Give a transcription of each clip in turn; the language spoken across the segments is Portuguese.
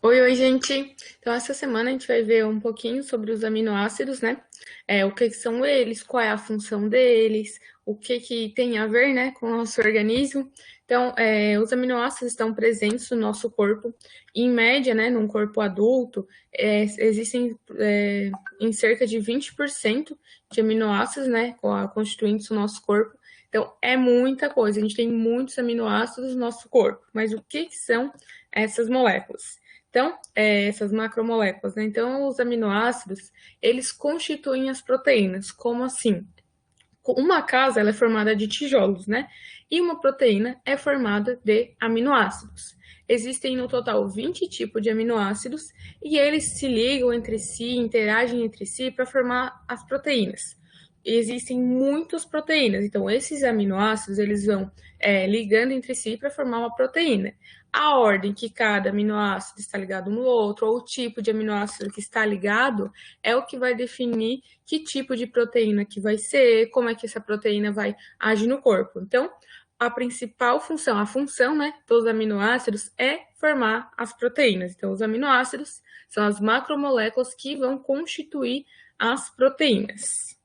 Oi, gente! Então, essa semana a gente vai ver um pouquinho sobre os aminoácidos, né? O que que são eles, qual é a função deles, o que que tem a ver, né, com o nosso organismo. Então, os aminoácidos estão presentes no nosso corpo. Em média, né, num corpo adulto, existem em cerca de 20% de aminoácidos, né, constituintes do nosso corpo. Então, é muita coisa. A gente tem muitos aminoácidos no nosso corpo. Mas o que que são essas moléculas? Então, essas macromoléculas, né? Então, os aminoácidos, eles constituem as proteínas. Como assim? Uma casa, ela é formada de tijolos, né? E uma proteína é formada de aminoácidos. Existem no total 20 tipos de aminoácidos e eles se ligam entre si, interagem entre si para formar as proteínas. Existem muitas proteínas, então esses aminoácidos eles vão ligando entre si para formar uma proteína. A ordem que cada aminoácido está ligado no outro, ou o tipo de aminoácido que está ligado, é o que vai definir que tipo de proteína que vai ser, como é que essa proteína vai agir no corpo. Então, a principal função, a função, né, dos aminoácidos é formar as proteínas. Então, os aminoácidos são as macromoléculas que vão constituir as proteínas.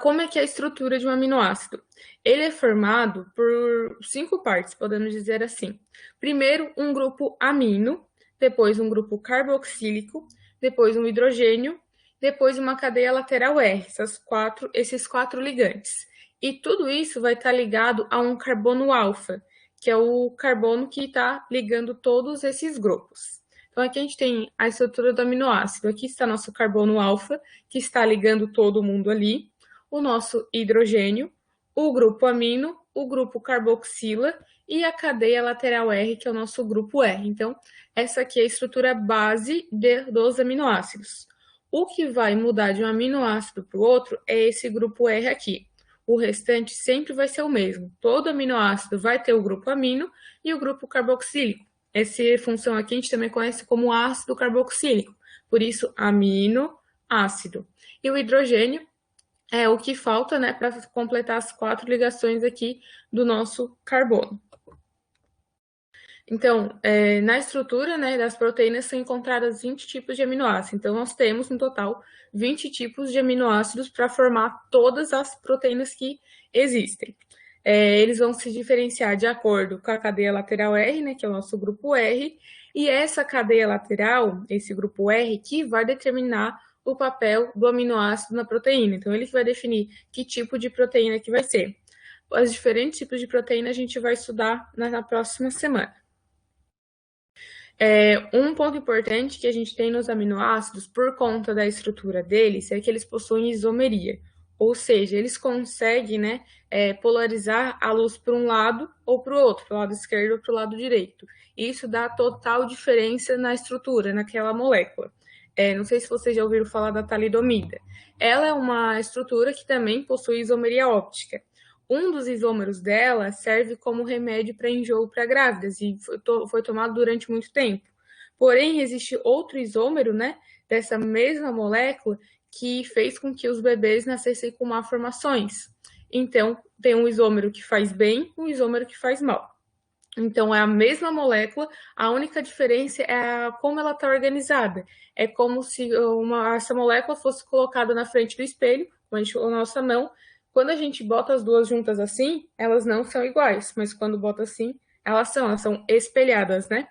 Como é que é a estrutura de um aminoácido? Ele é formado por 5 partes, podemos dizer assim. Primeiro, um grupo amino, depois um grupo carboxílico, depois um hidrogênio, depois uma cadeia lateral R, esses quatro ligantes. E tudo isso vai estar ligado a um carbono alfa, que é o carbono que está ligando todos esses grupos. Então, aqui a gente tem a estrutura do aminoácido. Aqui está nosso carbono alfa, que está ligando todo mundo ali, o nosso hidrogênio, o grupo amino, o grupo carboxila e a cadeia lateral R, que é o nosso grupo R. Então, essa aqui é a estrutura base dos aminoácidos. O que vai mudar de um aminoácido para o outro é esse grupo R aqui. O restante sempre vai ser o mesmo. Todo aminoácido vai ter o grupo amino e o grupo carboxílico. Essa função aqui a gente também conhece como ácido carboxílico. Por isso, amino, ácido. E o hidrogênio é o que falta, né, para completar as 4 ligações aqui do nosso carbono. Então, na estrutura, né, das proteínas são encontradas 20 tipos de aminoácidos. Então, nós temos, no total, 20 tipos de aminoácidos para formar todas as proteínas que existem. Eles vão se diferenciar de acordo com a cadeia lateral R, né, que é o nosso grupo R, e essa cadeia lateral, esse grupo R, que vai determinar o papel do aminoácido na proteína. Então, ele que vai definir que tipo de proteína que vai ser. Os diferentes tipos de proteína a gente vai estudar na próxima semana. Um ponto importante que a gente tem nos aminoácidos, por conta da estrutura deles, é que eles possuem isomeria. Ou seja, eles conseguem, né, polarizar a luz para um lado ou para o outro, para o lado esquerdo ou para o lado direito. Isso dá total diferença na estrutura, naquela molécula. Não sei se vocês já ouviram falar da talidomida. Ela é uma estrutura que também possui isomeria óptica. Um dos isômeros dela serve como remédio para enjoo para grávidas e foi tomado durante muito tempo. Porém, existe outro isômero, né, dessa mesma molécula que fez com que os bebês nascessem com malformações. Então, tem um isômero que faz bem e um isômero que faz mal. Então, é a mesma molécula, a única diferença é como ela está organizada. É como se essa molécula fosse colocada na frente do espelho, com a nossa mão. Quando a gente bota as duas juntas assim, elas não são iguais, mas quando bota assim, elas são espelhadas, né?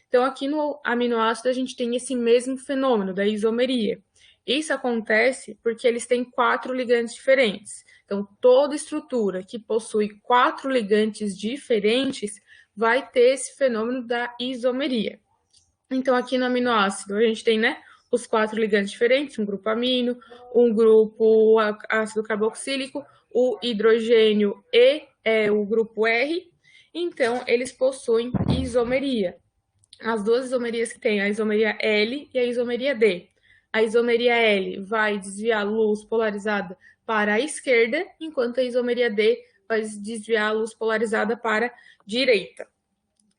Então, aqui no aminoácido, a gente tem esse mesmo fenômeno da isomeria. Isso acontece porque eles têm 4 ligantes diferentes. Então, toda estrutura que possui 4 ligantes diferentes vai ter esse fenômeno da isomeria. Então, aqui no aminoácido, a gente tem, né, os 4 ligantes diferentes, um grupo amino, um grupo ácido carboxílico, o hidrogênio e o grupo R. Então, eles possuem isomeria. As duas isomerias que tem, a isomeria L e a isomeria D. A isomeria L vai desviar a luz polarizada para a esquerda, enquanto a isomeria D vai desviar a luz polarizada para a direita.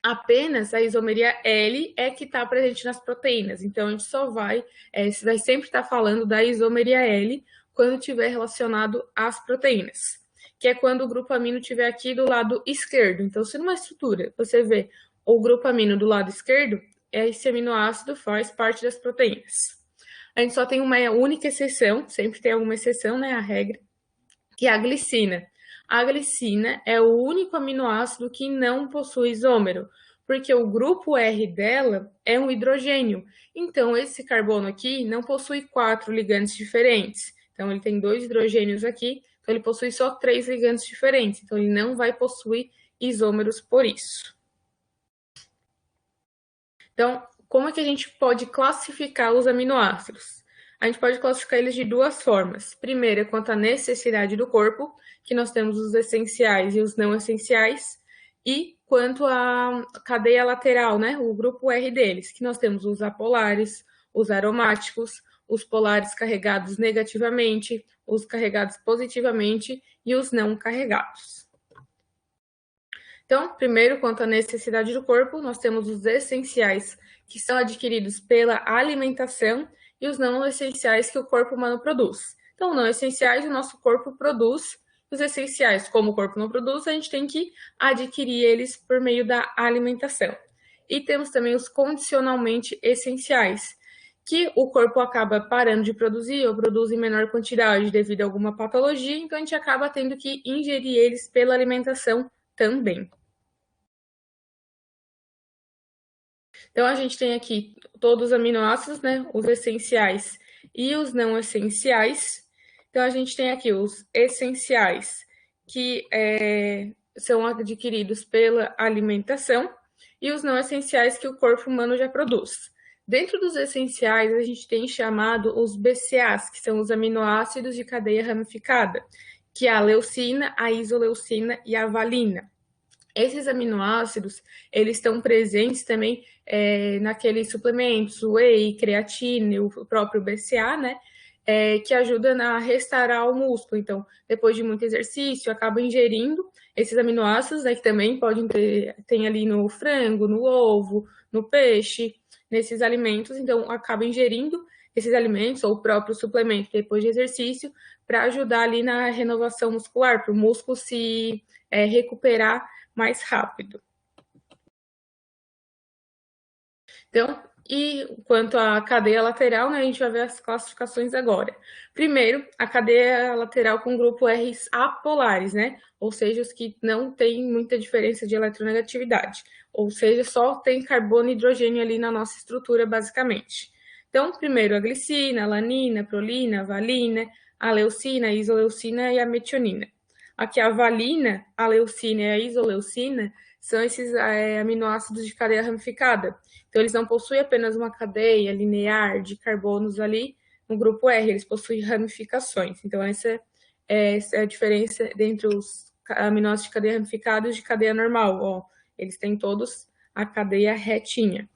Apenas a isomeria L é que está presente nas proteínas. Então, a gente só vai sempre estar falando da isomeria L quando estiver relacionado às proteínas, que é quando o grupo amino estiver aqui do lado esquerdo. Então, se numa estrutura você vê o grupo amino do lado esquerdo, esse aminoácido faz parte das proteínas. A gente só tem uma única exceção, sempre tem alguma exceção, né, a regra, que é a glicina. A glicina é o único aminoácido que não possui isômero, porque o grupo R dela é um hidrogênio. Então, esse carbono aqui não possui 4 ligantes diferentes. Então, ele tem 2 hidrogênios aqui, então ele possui só 3 ligantes diferentes. Então, ele não vai possuir isômeros por isso. Então, como é que a gente pode classificar os aminoácidos? A gente pode classificar eles de duas formas. Primeiro, quanto à necessidade do corpo, que nós temos os essenciais e os não essenciais, e quanto à cadeia lateral, né, o grupo R deles, que nós temos os apolares, os aromáticos, os polares carregados negativamente, os carregados positivamente e os não carregados. Então, primeiro, quanto à necessidade do corpo, nós temos os essenciais, que são adquiridos pela alimentação, e os não essenciais que o corpo humano produz. Então, não essenciais, o nosso corpo produz. Os essenciais, como o corpo não produz, a gente tem que adquirir eles por meio da alimentação. E temos também os condicionalmente essenciais, que o corpo acaba parando de produzir ou produz em menor quantidade devido a alguma patologia, então a gente acaba tendo que ingerir eles pela alimentação também. Então, a gente tem aqui todos os aminoácidos, né? Os essenciais e os não essenciais. Então, a gente tem aqui os essenciais, que são adquiridos pela alimentação, e os não essenciais que o corpo humano já produz. Dentro dos essenciais, a gente tem chamado os BCAAs, que são os aminoácidos de cadeia ramificada, que é a leucina, a isoleucina e a valina. Esses aminoácidos, eles estão presentes também naqueles suplementos, whey, creatina, o próprio BCA, né? Que ajuda a restaurar o músculo. Então, depois de muito exercício, acaba ingerindo esses aminoácidos, né, que também podem tem ali no frango, no ovo, no peixe, nesses alimentos. Então, acaba ingerindo esses alimentos ou o próprio suplemento depois de exercício para ajudar ali na renovação muscular, para o músculo se recuperar mais rápido. Então, e quanto à cadeia lateral, né, a gente vai ver as classificações agora. Primeiro, a cadeia lateral com grupo R apolares, né? Ou seja, os que não têm muita diferença de eletronegatividade. Ou seja, só tem carbono e hidrogênio ali na nossa estrutura, basicamente. Então, primeiro, a glicina, a alanina, a prolina, a valina, a leucina, a isoleucina e a metionina. Aqui a valina, a leucina e a isoleucina são esses aminoácidos de cadeia ramificada. Então, eles não possuem apenas uma cadeia linear de carbonos ali no grupo R, eles possuem ramificações. Então, essa é a diferença entre os aminoácidos de cadeia ramificada e os de cadeia normal. Ó, eles têm todos a cadeia retinha.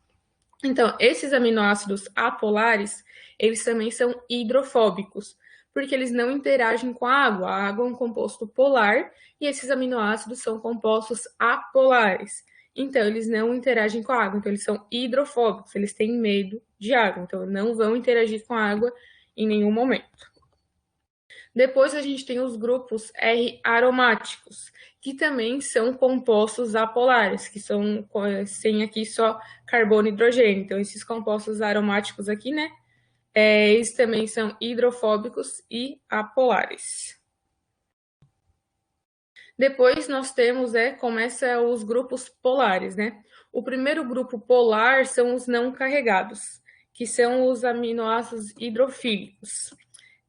Então, esses aminoácidos apolares, eles também são hidrofóbicos, porque eles não interagem com a água. A água é um composto polar e esses aminoácidos são compostos apolares. Então, eles não interagem com a água. Então, eles são hidrofóbicos, eles têm medo de água. Então, não vão interagir com a água em nenhum momento. Depois, a gente tem os grupos R aromáticos, que também são compostos apolares, que são sem aqui só carbono e hidrogênio. Então, esses compostos aromáticos aqui, né? Eles também são hidrofóbicos e apolares. Depois nós temos, começa os grupos polares, né? O primeiro grupo polar são os não carregados, que são os aminoácidos hidrofílicos.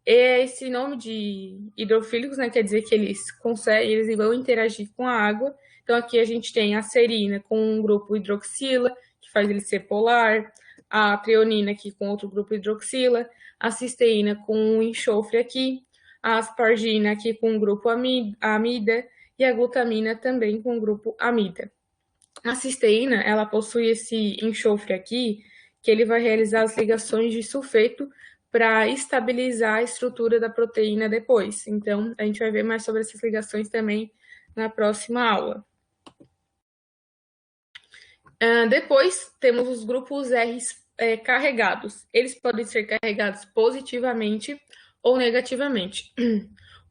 Esse nome de hidrofílicos, né, quer dizer que eles conseguem, eles vão interagir com a água. Então aqui a gente tem a serina com um grupo hidroxila, que faz ele ser polar, a treonina aqui com outro grupo hidroxila, a cisteína com um enxofre aqui, a aspargina aqui com um grupo amida e a glutamina também com o grupo amida. A cisteína, ela possui esse enxofre aqui, que ele vai realizar as ligações de sulfeto para estabilizar a estrutura da proteína depois. Então, a gente vai ver mais sobre essas ligações também na próxima aula. Depois, temos os grupos R carregados. Eles podem ser carregados positivamente ou negativamente.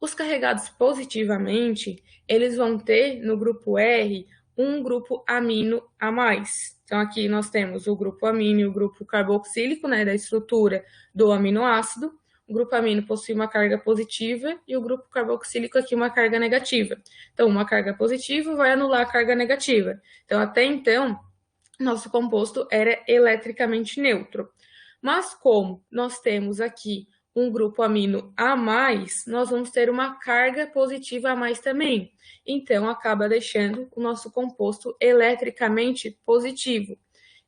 Os carregados positivamente, eles vão ter no grupo R um grupo amino a mais. Então, aqui nós temos o grupo amino e o grupo carboxílico, né, da estrutura do aminoácido. O grupo amino possui uma carga positiva e o grupo carboxílico aqui uma carga negativa. Então, uma carga positiva vai anular a carga negativa. Então, até então, nosso composto era eletricamente neutro. Mas como nós temos aqui um grupo amino a mais, nós vamos ter uma carga positiva a mais também. Então, acaba deixando o nosso composto eletricamente positivo.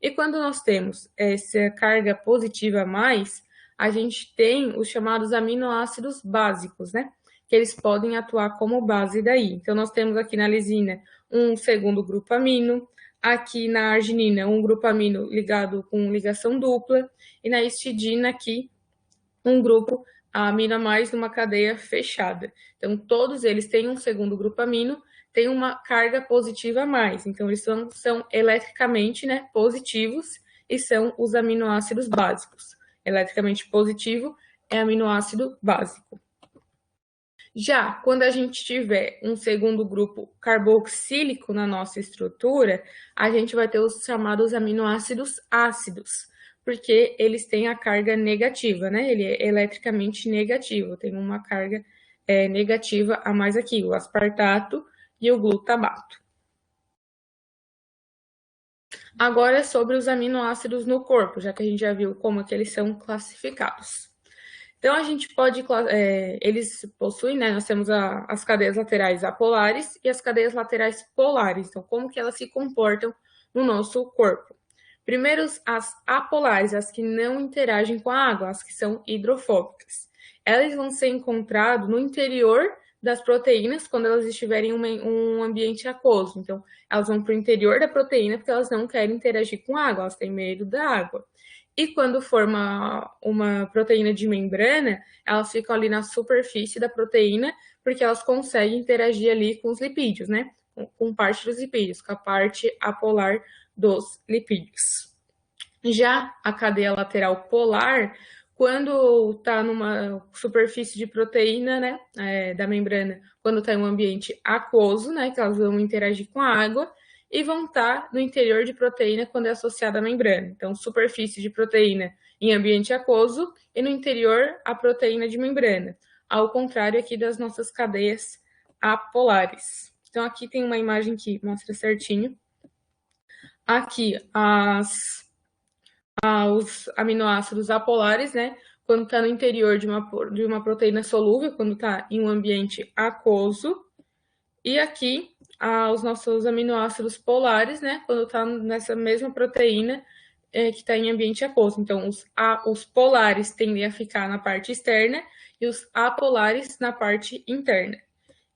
E quando nós temos essa carga positiva a mais, a gente tem os chamados aminoácidos básicos, né? Que eles podem atuar como base daí. Então, nós temos aqui na lisina um segundo grupo amino, aqui na arginina um grupo amino ligado com ligação dupla, e na histidina aqui um grupo amino a mais numa cadeia fechada. Então, todos eles têm um segundo grupo amino, tem uma carga positiva a mais. Então, eles são eletricamente, né, positivos e são os aminoácidos básicos. Eletricamente positivo é aminoácido básico. Já quando a gente tiver um segundo grupo carboxílico na nossa estrutura, a gente vai ter os chamados aminoácidos ácidos, porque eles têm a carga negativa, né? Ele é eletricamente negativo, tem uma carga negativa a mais aqui, o aspartato e o glutamato. Agora é sobre os aminoácidos no corpo, já que a gente já viu como é que eles são classificados. Então, a gente pode, eles possuem, né, nós temos as cadeias laterais apolares e as cadeias laterais polares. Então, como que elas se comportam no nosso corpo? Primeiro, as apolares, as que não interagem com a água, as que são hidrofóbicas. Elas vão ser encontradas no interior das proteínas quando elas estiverem em um ambiente aquoso. Então, elas vão para o interior da proteína porque elas não querem interagir com a água, elas têm medo da água. E quando for uma proteína de membrana, elas ficam ali na superfície da proteína, porque elas conseguem interagir ali com os lipídios, né? Com parte dos lipídios, com a parte apolar dos lipídios. Já a cadeia lateral polar, quando está numa superfície de proteína, né, da membrana, quando está em um ambiente aquoso, né, que elas vão interagir com a água, e vão estar no interior de proteína quando é associada à membrana. Então, superfície de proteína em ambiente aquoso e no interior a proteína de membrana, ao contrário aqui das nossas cadeias apolares. Então, aqui tem uma imagem que mostra certinho. Aqui, os aminoácidos apolares, né? Quando está no interior de uma proteína solúvel, quando está em um ambiente aquoso. E aqui, os nossos aminoácidos polares, né? Quando está nessa mesma proteína que está em ambiente aquoso. Então, os polares tendem a ficar na parte externa e os apolares na parte interna.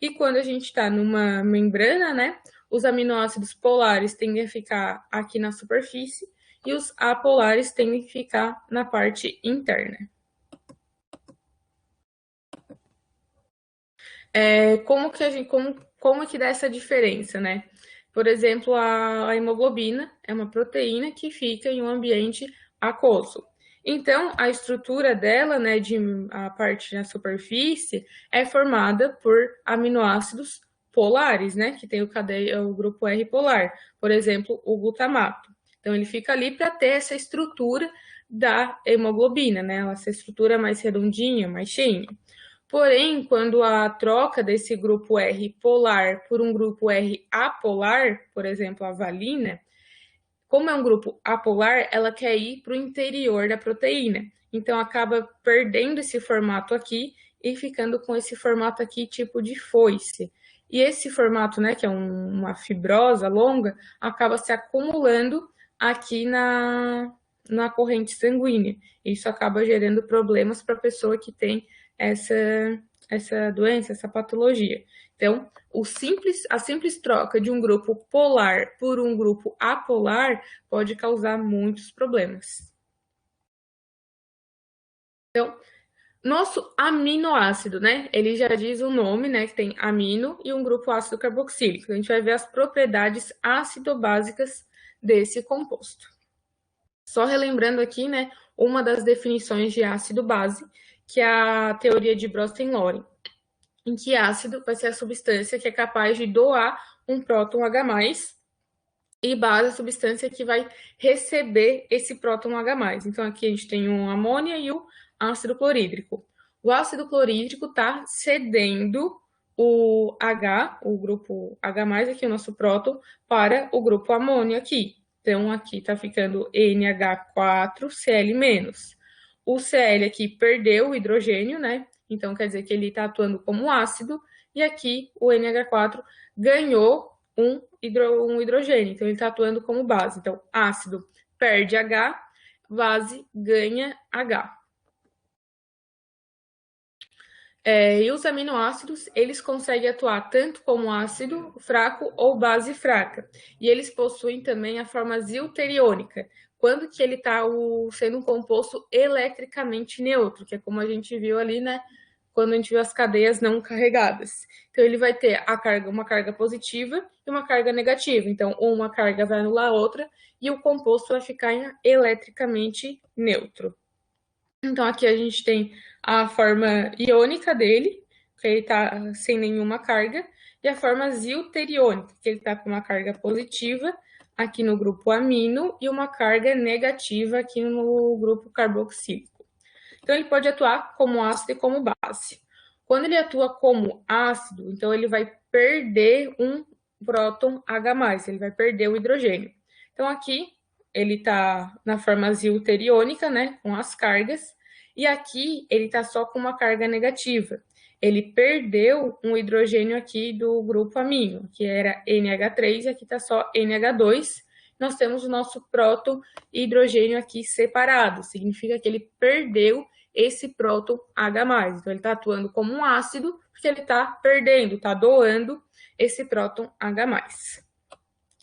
E quando a gente está numa membrana, né? Os aminoácidos polares tendem a ficar aqui na superfície e os apolares tendem a ficar na parte interna. Como que dá essa diferença, né? Por exemplo, a hemoglobina é uma proteína que fica em um ambiente aquoso. Então, a estrutura dela, né, a parte na superfície, é formada por aminoácidos polares, né, que tem o grupo R polar, por exemplo, o glutamato. Então, ele fica ali para ter essa estrutura da hemoglobina, né, essa estrutura mais redondinha, mais cheinha. Porém, quando a troca desse grupo R polar por um grupo R apolar, por exemplo, a valina, como é um grupo apolar, ela quer ir para o interior da proteína. Então, acaba perdendo esse formato aqui e ficando com esse formato aqui tipo de foice. E esse formato, né, que é uma fibrosa longa, acaba se acumulando aqui na corrente sanguínea. Isso acaba gerando problemas para a pessoa que tem essa doença, essa patologia. Então, a simples troca de um grupo polar por um grupo apolar pode causar muitos problemas. Então, nosso aminoácido, né? Ele já diz o nome, né? Que tem amino e um grupo ácido carboxílico. A gente vai ver as propriedades ácido-básicas desse composto. Só relembrando aqui, né? Uma das definições de ácido-base, que é a teoria de Bronsted-Lowry, em que ácido vai ser a substância que é capaz de doar um próton H+, e base é a substância que vai receber esse próton H+. Então, aqui a gente tem o amônia e o ácido clorídrico. O ácido clorídrico está cedendo o H, o grupo H+, aqui o nosso próton, para o grupo amônio aqui. Então, aqui está ficando NH4Cl-. O Cl aqui perdeu o hidrogênio, né? Então, quer dizer que ele está atuando como ácido. E aqui, o NH4 ganhou um hidrogênio. Então, ele está atuando como base. Então, ácido perde H, base ganha H. E os aminoácidos, eles conseguem atuar tanto como ácido fraco ou base fraca. E eles possuem também a forma deuteriônica, quando que ele está sendo um composto eletricamente neutro, que é como a gente viu ali, né? Quando a gente viu as cadeias não carregadas. Então, ele vai ter uma carga positiva e uma carga negativa. Então, uma carga vai anular a outra e o composto vai ficar eletricamente neutro. Então, aqui a gente tem a forma iônica dele, que ele está sem nenhuma carga, e a forma deuteriônica, que ele está com uma carga positiva aqui no grupo amino e uma carga negativa aqui no grupo carboxílico. Então, ele pode atuar como ácido e como base. Quando ele atua como ácido, então ele vai perder um próton H+, ele vai perder o hidrogênio. Então, aqui ele está na forma deuteriônica, né, com as cargas, e aqui ele está só com uma carga negativa. Ele perdeu um hidrogênio aqui do grupo amino, que era NH3, e aqui está só NH2. Nós temos o nosso próton e hidrogênio aqui separado, significa que ele perdeu esse próton H+. Então, ele está atuando como um ácido, porque ele está perdendo, está doando esse próton H+.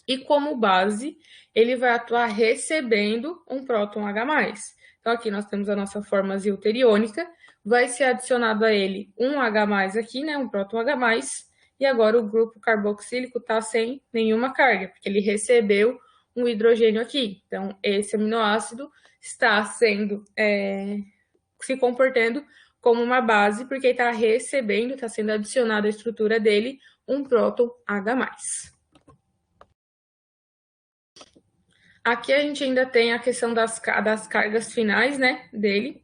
E como base, ele vai atuar recebendo um próton H+. Então, aqui nós temos a nossa forma deuteriônica, vai ser adicionado a ele um H+ aqui, né, um próton H+, e agora o grupo carboxílico está sem nenhuma carga, porque ele recebeu um hidrogênio aqui. Então, esse aminoácido está se comportando como uma base, porque está recebendo, está sendo adicionado à estrutura dele um próton H+. Aqui a gente ainda tem a questão das cargas finais, né, dele.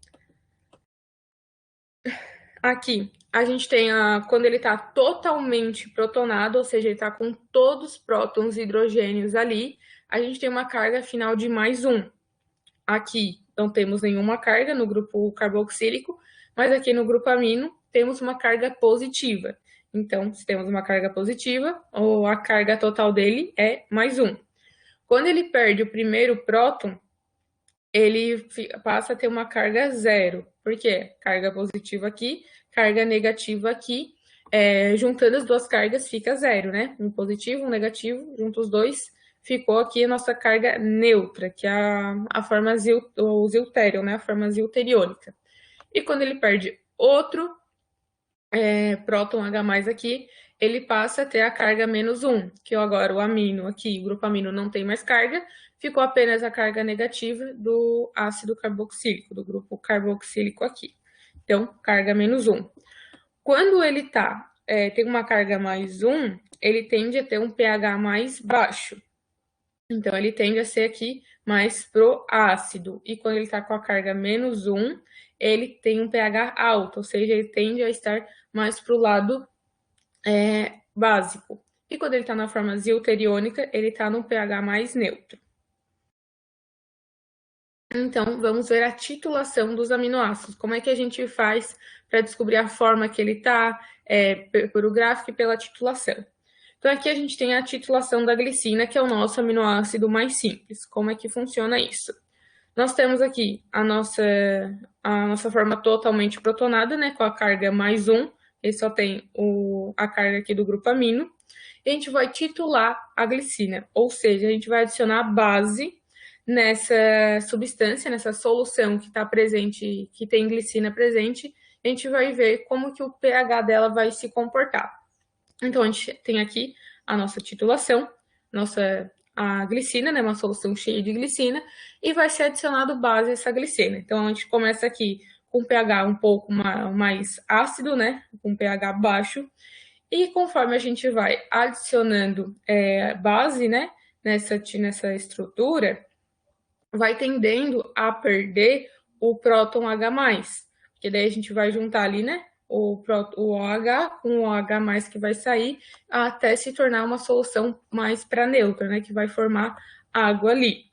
Aqui a gente tem quando ele está totalmente protonado, ou seja, ele está com todos os prótons e hidrogênios ali, a gente tem uma carga final de +1. Aqui não temos nenhuma carga no grupo carboxílico, mas aqui no grupo amino temos uma carga positiva. Então, se temos uma carga positiva, a carga total dele é +1. Quando ele perde o primeiro próton, ele passa a ter uma carga 0. Por quê? Carga positiva aqui, carga negativa aqui. Juntando as duas cargas fica 0, né? Um positivo, um negativo, juntos os dois, ficou aqui a nossa carga neutra, que é a forma deutério, né? A forma deuteriônica. E quando ele perde outro próton H+ aqui, ele passa a ter a carga -1, que agora o amino aqui, o grupo amino não tem mais carga, ficou apenas a carga negativa do ácido carboxílico, do grupo carboxílico aqui. Então, carga -1. Quando ele tem uma carga +1, ele tende a ter um pH mais baixo. Então, ele tende a ser aqui mais pro ácido. E quando ele está com a carga -1, ele tem um pH alto, ou seja, ele tende a estar mais para o lado básico. E quando ele está na forma deuteriônica, ele está no pH mais neutro. Então, vamos ver a titulação dos aminoácidos. Como é que a gente faz para descobrir a forma que ele está, por o gráfico e pela titulação. Então, aqui a gente tem a titulação da glicina, que é o nosso aminoácido mais simples. Como é que funciona isso? Nós temos aqui a nossa forma totalmente protonada, né, com a carga +1, ele só tem a carga aqui do grupo amino, e a gente vai titular a glicina, ou seja, a gente vai adicionar a base nessa substância, nessa solução que está presente, que tem glicina presente, a gente vai ver como que o pH dela vai se comportar. Então, a gente tem aqui a nossa titulação, a glicina, né, uma solução cheia de glicina, e vai ser adicionado base a essa glicina. Então, a gente começa aqui com pH um pouco mais ácido, né, com pH baixo, e conforme a gente vai adicionando base, né, nessa estrutura, vai tendendo a perder o próton H+, porque daí a gente vai juntar ali, né, o OH com o OH+, que vai sair, até se tornar uma solução mais para neutra, né, que vai formar água ali.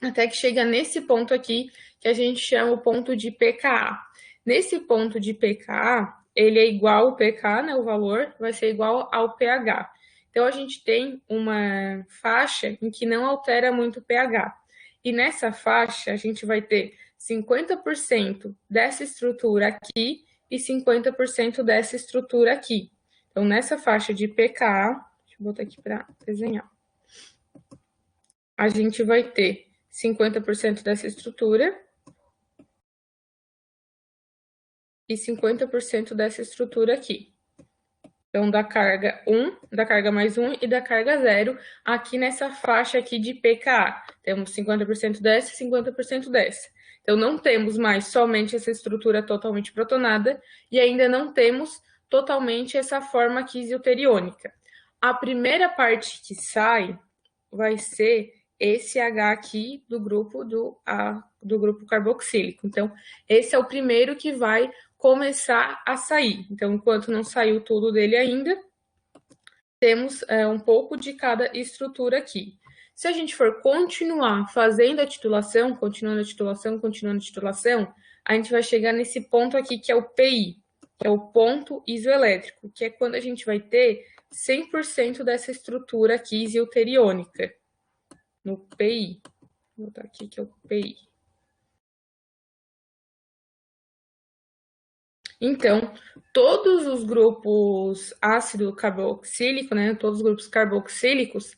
Até que chega nesse ponto aqui, que a gente chama o ponto de pKa. Nesse ponto de pKa, ele é igual ao pK, né, o valor vai ser igual ao pH. Então, a gente tem uma faixa em que não altera muito o pH. E nessa faixa, a gente vai ter 50% dessa estrutura aqui e 50% dessa estrutura aqui. Então, nessa faixa de pKa, deixa eu botar aqui para desenhar, a gente vai ter 50% dessa estrutura e 50% dessa estrutura aqui. Então, da carga 1, da carga mais 1 e da carga 0, aqui nessa faixa aqui de pKa. Temos 50% dessa e 50% dessa. Então, não temos mais somente essa estrutura totalmente protonada e ainda não temos totalmente essa forma quisiotteriônica. A primeira parte que sai vai ser esse H aqui do grupo carboxílico. Então, esse é o primeiro que vai começar a sair. Então, enquanto não saiu tudo dele ainda, temos um pouco de cada estrutura aqui. Se a gente for continuar fazendo a titulação, continuando a titulação, a gente vai chegar nesse ponto aqui que é o PI, que é o ponto isoelétrico, que é quando a gente vai ter 100% dessa estrutura aqui isoteriônica, no PI. Vou botar aqui que é o PI. Então, todos os grupos ácido carboxílico, né, todos os grupos carboxílicos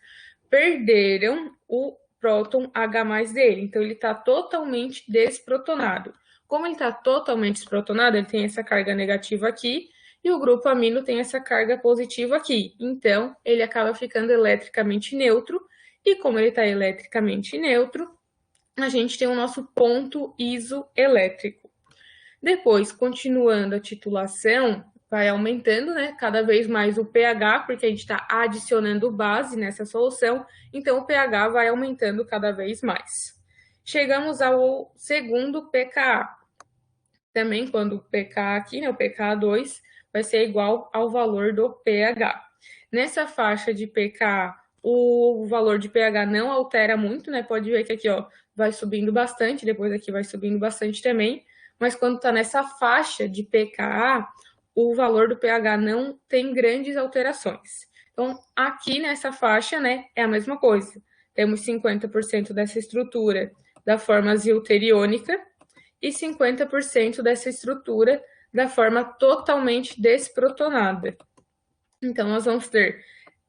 perderam o próton H+ dele. Então, ele está totalmente desprotonado. Como ele está totalmente desprotonado, ele tem essa carga negativa aqui e o grupo amino tem essa carga positiva aqui. Então, ele acaba ficando eletricamente neutro e como ele está eletricamente neutro, a gente tem o nosso ponto isoelétrico. Depois, continuando a titulação, vai aumentando, né, cada vez mais o pH, porque a gente está adicionando base nessa solução, então o pH vai aumentando cada vez mais. Chegamos ao segundo pKa. Também quando o pK aqui, né, o pKa2, vai ser igual ao valor do pH. Nessa faixa de pKa, o valor de pH não altera muito, né? Pode ver que aqui, ó, vai subindo bastante, depois aqui vai subindo bastante também. Mas quando está nessa faixa de pKa, o valor do pH não tem grandes alterações. Então, aqui nessa faixa, né, é a mesma coisa. Temos 50% dessa estrutura da forma zilteriônica e 50% dessa estrutura da forma totalmente desprotonada. Então, nós vamos ter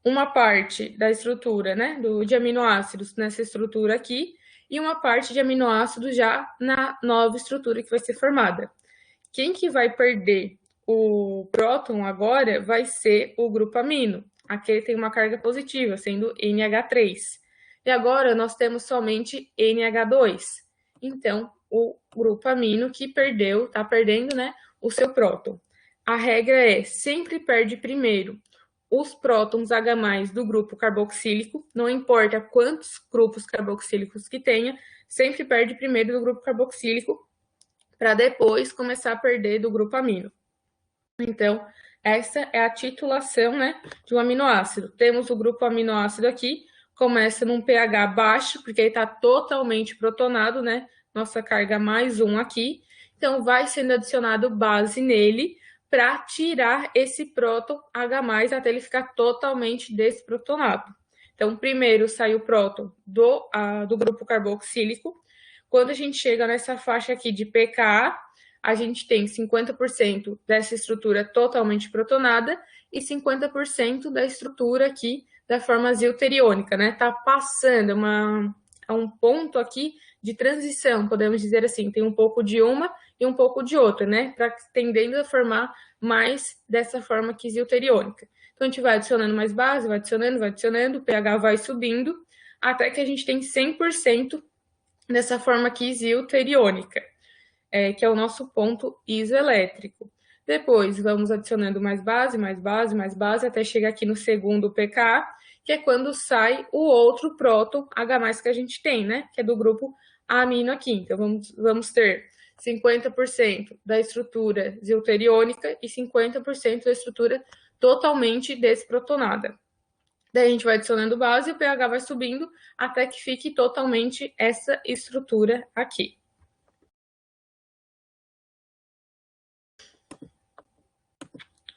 uma parte da estrutura, né, de aminoácidos nessa estrutura aqui, e uma parte de aminoácidos já na nova estrutura que vai ser formada. Quem que vai perder o próton agora vai ser o grupo amino. Aqui ele tem uma carga positiva, sendo NH3. E agora nós temos somente NH2. Então, o grupo amino que perdeu, está perdendo, né, o seu próton. A regra é, sempre perde primeiro os prótons H+ do grupo carboxílico, não importa quantos grupos carboxílicos que tenha, sempre perde primeiro do grupo carboxílico, para depois começar a perder do grupo amino. Então, essa é a titulação, né, de um aminoácido. Temos o grupo aminoácido aqui, começa num pH baixo, porque ele está totalmente protonado, né, nossa carga +1 aqui. Então, vai sendo adicionado base nele, para tirar esse próton H+ até ele ficar totalmente desprotonado. Então, primeiro sai o próton do grupo carboxílico. Quando a gente chega nessa faixa aqui de pKa, a gente tem 50% dessa estrutura totalmente protonada e 50% da estrutura aqui da forma zilteriônica, né? Tá passando a um ponto aqui de transição, podemos dizer assim, tem um pouco de uma e um pouco de outra, né? Para tendendo a formar mais dessa forma quisiotteriônica. Então, a gente vai adicionando mais base, vai adicionando, o pH vai subindo, até que a gente tem 100% dessa forma quisiotteriônica, que é o nosso ponto isoelétrico. Depois, vamos adicionando mais base, até chegar aqui no segundo pKa, que é quando sai o outro próton H+, que a gente tem, né? Que é do grupo amino aqui. Então, vamos ter 50% da estrutura deuteriônica e 50% da estrutura totalmente desprotonada. Daí a gente vai adicionando base e o pH vai subindo até que fique totalmente essa estrutura aqui.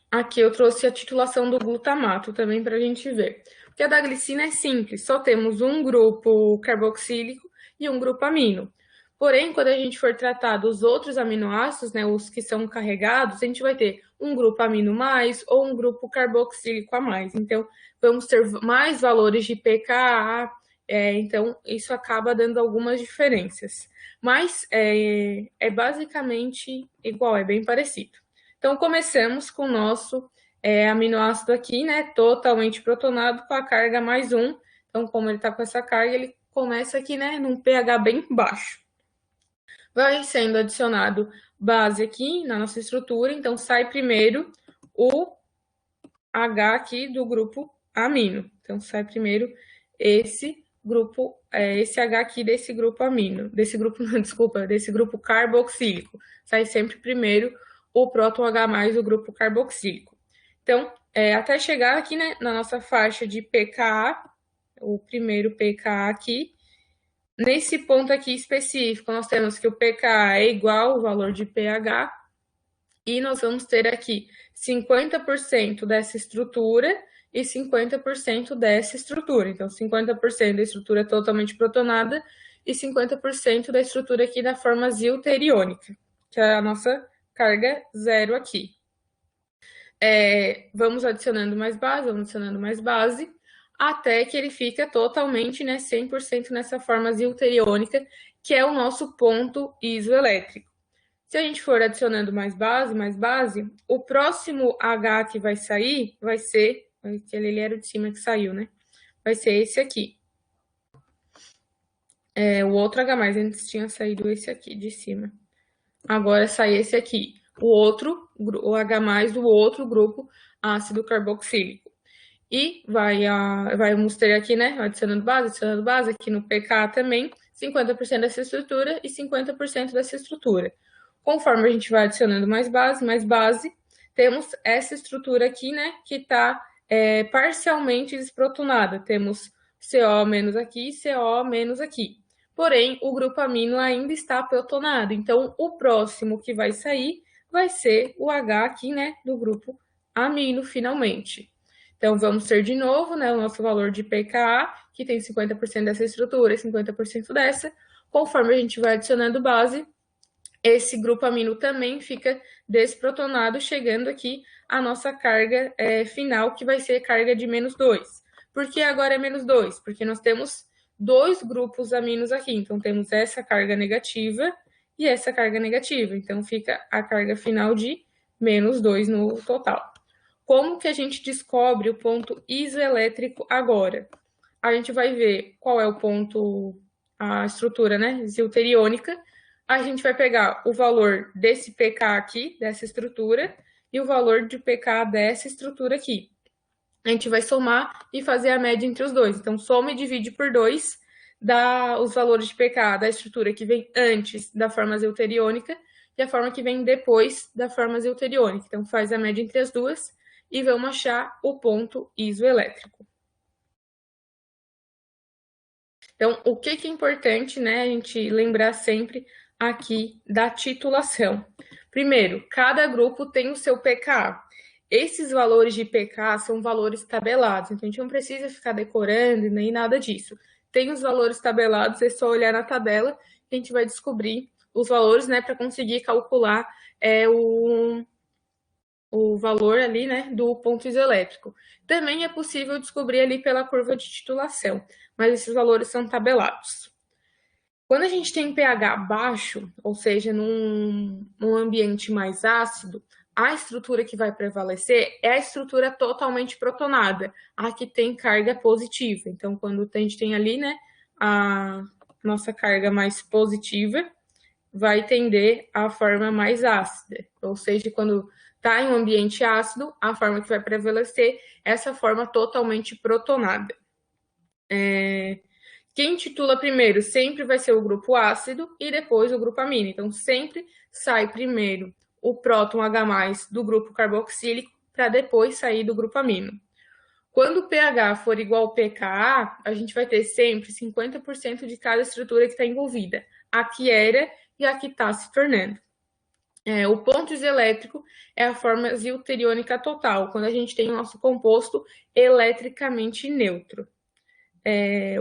Aqui eu trouxe a titulação do glutamato também para a gente ver. Porque a da glicina é simples, só temos um grupo carboxílico e um grupo amino. Porém, quando a gente for tratar dos outros aminoácidos, né, os que são carregados, a gente vai ter um grupo amino mais ou um grupo carboxílico a mais. Então, vamos ter mais valores de pKa, então isso acaba dando algumas diferenças. Mas é basicamente igual, é bem parecido. Então, começamos com o nosso aminoácido aqui, né, totalmente protonado com a carga +1. Então, como ele está com essa carga, ele começa aqui, né, num pH bem baixo. Vai sendo adicionado base aqui na nossa estrutura, então sai primeiro o H aqui do grupo amino. Então, sai primeiro esse grupo, esse H aqui desse grupo amino, desse grupo, não, desculpa, desse grupo carboxílico. Sai sempre primeiro o próton H+, do grupo carboxílico. Então, até chegar aqui, né, na nossa faixa de pKa, o primeiro pKa aqui, nesse ponto aqui específico, nós temos que o pKa é igual ao valor de pH, e nós vamos ter aqui 50% dessa estrutura e 50% dessa estrutura. Então, 50% da estrutura totalmente protonada e 50% da estrutura aqui da forma deuteriônica, que é a nossa carga zero aqui. Vamos adicionando mais base, até que ele fica totalmente, né, 100% nessa forma deuteriônica, que é o nosso ponto isoelétrico. Se a gente for adicionando mais base, o próximo H que vai sair vai ser, aquele era o de cima que saiu, né? Vai ser esse aqui. O outro H+, antes tinha saído esse aqui de cima. Agora sai esse aqui, o H+ do outro grupo ácido carboxílico. E vamos ter aqui, né, adicionando base, aqui no pK também, 50% dessa estrutura e 50% dessa estrutura. Conforme a gente vai adicionando mais base, temos essa estrutura aqui, né, que está parcialmente desprotonada. Temos CO menos aqui e CO menos aqui. Porém, o grupo amino ainda está protonado. Então, o próximo que vai sair vai ser o H aqui, né, do grupo amino, finalmente. Então, vamos ter de novo, né, o nosso valor de pKa, que tem 50% dessa estrutura e 50% dessa. Conforme a gente vai adicionando base, esse grupo amino também fica desprotonado, chegando aqui a nossa carga final, que vai ser carga de -2. Por que agora é -2? Porque nós temos dois grupos aminos aqui. Então, temos essa carga negativa e essa carga negativa. Então, fica a carga final de -2 no total. Como que a gente descobre o ponto isoelétrico agora? A gente vai ver qual é o ponto, a estrutura, né, deuteriônica. A gente vai pegar o valor desse pK aqui, dessa estrutura, e o valor de pK dessa estrutura aqui. A gente vai somar e fazer a média entre os dois. Então, soma e divide por 2, dá os valores de pK da estrutura que vem antes da forma deuteriônica e a forma que vem depois da forma deuteriônica. Então, faz a média entre as duas e vamos achar o ponto isoelétrico. Então, o que é importante, né, a gente lembrar sempre aqui da titulação. Primeiro, cada grupo tem o seu pKa. Esses valores de pK são valores tabelados, então a gente não precisa ficar decorando nem nada disso. Tem os valores tabelados, é só olhar na tabela que a gente vai descobrir os valores, né, para conseguir calcular o valor ali, né, do ponto isoelétrico. Também é possível descobrir ali pela curva de titulação, mas esses valores são tabelados. Quando a gente tem pH baixo, ou seja, num ambiente mais ácido, a estrutura que vai prevalecer é a estrutura totalmente protonada, a que tem carga positiva. Então, quando a gente tem ali, né, a nossa carga mais positiva, vai tender à forma mais ácida. Ou seja, quando está em um ambiente ácido, a forma que vai prevalecer é essa forma totalmente protonada. Quem titula primeiro sempre vai ser o grupo ácido e depois o grupo amino. Então, sempre sai primeiro o próton H+ do grupo carboxílico para depois sair do grupo amino. Quando o pH for igual ao pKa, a gente vai ter sempre 50% de cada estrutura que está envolvida. A que era e a que está se tornando. O ponto isoelétrico é a forma deuteriônica total, quando a gente tem o nosso composto eletricamente neutro.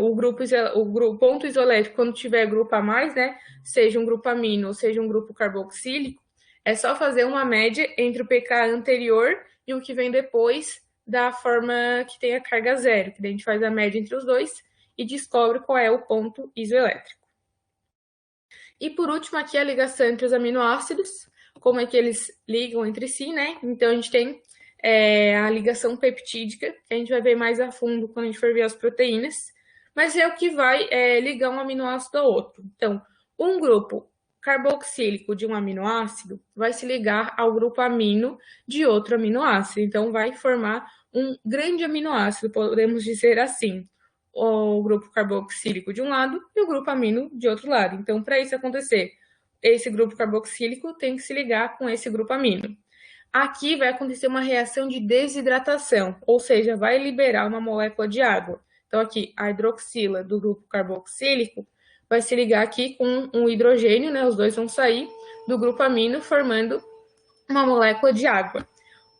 O ponto isoelétrico, quando tiver grupo a mais, né, seja um grupo amino ou seja um grupo carboxílico, é só fazer uma média entre o pK anterior e o que vem depois da forma que tem a carga zero, que daí a gente faz a média entre os dois e descobre qual é o ponto isoelétrico. E por último, aqui a ligação entre os aminoácidos, como é que eles ligam entre si, né? Então, a gente tem a ligação peptídica, que a gente vai ver mais a fundo quando a gente for ver as proteínas, mas é o que vai ligar um aminoácido ao outro. Então, um grupo carboxílico de um aminoácido vai se ligar ao grupo amino de outro aminoácido. Então, vai formar um grande aminoácido, podemos dizer assim, o grupo carboxílico de um lado e o grupo amino de outro lado. Então, para isso acontecer, esse grupo carboxílico tem que se ligar com esse grupo amino. Aqui vai acontecer uma reação de desidratação, ou seja, vai liberar uma molécula de água. Então, aqui, a hidroxila do grupo carboxílico vai se ligar aqui com um hidrogênio, né? Os dois vão sair do grupo amino, formando uma molécula de água.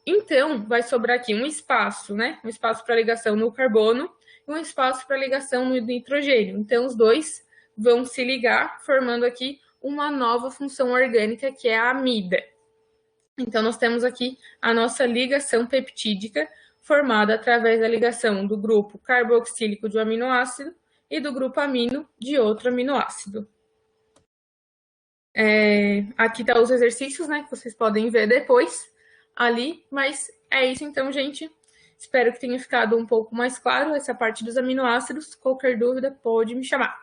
Então, vai sobrar aqui um espaço, né? Um espaço para ligação no carbono e um espaço para ligação no nitrogênio. Então, os dois vão se ligar, formando aqui uma nova função orgânica, que é a amida. Então, nós temos aqui a nossa ligação peptídica, formada através da ligação do grupo carboxílico de um aminoácido e do grupo amino de outro aminoácido. Aqui estão os exercícios, né, que vocês podem ver depois ali, mas é isso então, gente. Espero que tenha ficado um pouco mais claro essa parte dos aminoácidos. Qualquer dúvida, pode me chamar.